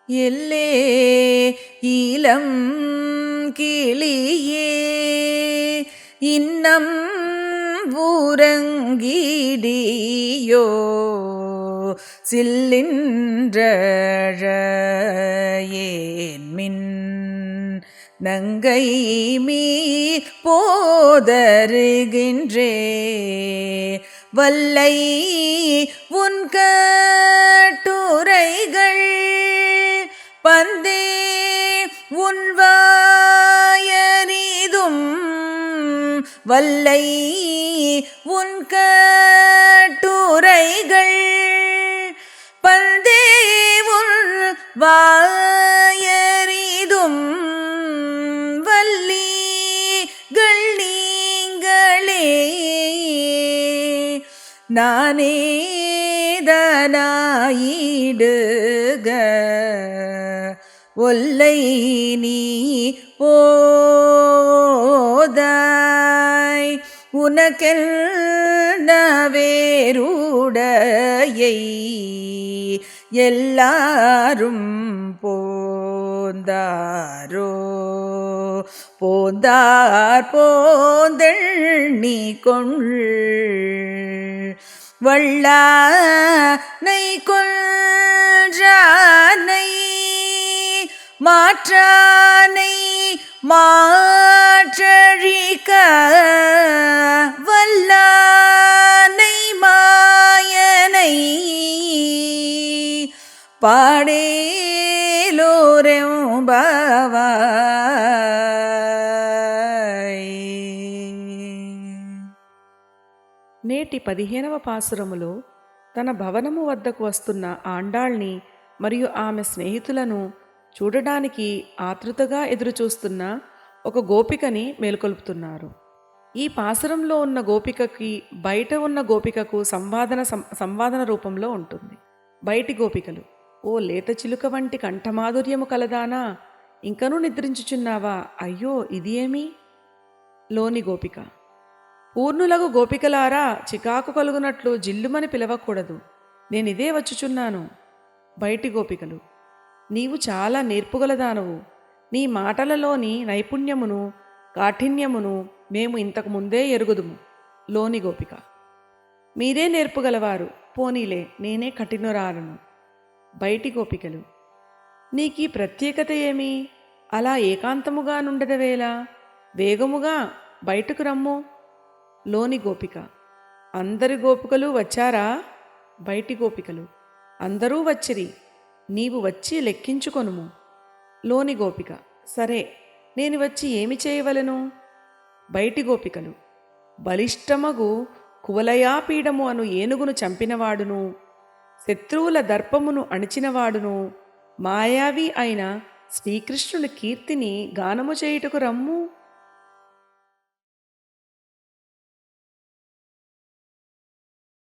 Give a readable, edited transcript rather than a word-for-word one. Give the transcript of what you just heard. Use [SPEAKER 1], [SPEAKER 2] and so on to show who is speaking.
[SPEAKER 1] எல்லே ஈலம் கிளியே இன்னம் ஊரங்கிடியோ சில்லின்றழேன்மின் நங்கை மீ போதருகின்றே வல்லை உன் கட்டுரைகள் பந்தே உன் வாயறிதும் வல்லை உன் கட்டுரைகள் பந்தே உன் வாயறிதும் வல்லிகள் நீங்களே நானேதனாயிடுக ஒல்லை நீ போதாய் உனக்கென்ன வேறுடையை எல்லாரும் போந்தாரோ போந்தார் போந்தெண்ணி கொள் வல்லானை கொன்றானை மாற்றானை மாற்றழிக்க வல்லானை மாயனை పాడేలోరెంబవాయ్.
[SPEAKER 2] నేటి 15వ పాసురములో తన భవనము వద్దకు వస్తున్న ఆండాళ్ని మరియు ఆమె స్నేహితులను చూడడానికి ఆతృతగా ఎదురుచూస్తున్న ఒక గోపికని మేల్కొల్పుతున్నారు. ఈ పాసురంలో ఉన్న గోపికకి బయట ఉన్న గోపికకు సంవాదన రూపంలో ఉంటుంది. బయటి గోపికలు: ఓ లేత చిలుక వంటి కంఠమాధుర్యము కలదానా, ఇంకనూ నిద్రించుచున్నావా, అయ్యో ఇది ఏమి? లోని గోపిక: పూర్ణులగు గోపికలారా, చికాకు కలుగునట్లు జిల్లుమని పిలవకూడదు, నేనిదే వచ్చుచున్నాను. బయటి గోపికలు: నీవు చాలా నేర్పుగలదానవు, నీ మాటలలోని నైపుణ్యమును కాఠిన్యమును మేము ఇంతకు ముందే ఎరుగుదుము. లోని గోపిక: మీరే నేర్పుగలవారు, పోనీలే నేనే కఠినురాలను. బయటి గోపికలు: నీకీ ప్రత్యేకత ఏమి? అలా ఏకాంతముగా నుండదవేలా, వేగముగా బయటకు రమ్ము. లోని గోపిక: అందరి గోపికలు వచ్చారా? బయటి గోపికలు: అందరూ వచ్చిరి, నీవు వచ్చి లెక్కించుకొనుము. లోని గోపిక: సరే, నేను వచ్చి ఏమి చేయవలెను? బయటి గోపికలు: బలిష్టమగు కువలయాపీడము అను ఏనుగును చంపినవాడును, శత్రువుల దర్పమును అణిచినవాడును, మాయావి అయిన శ్రీకృష్ణుని కీర్తిని గానము చేయుటకు రమ్ము.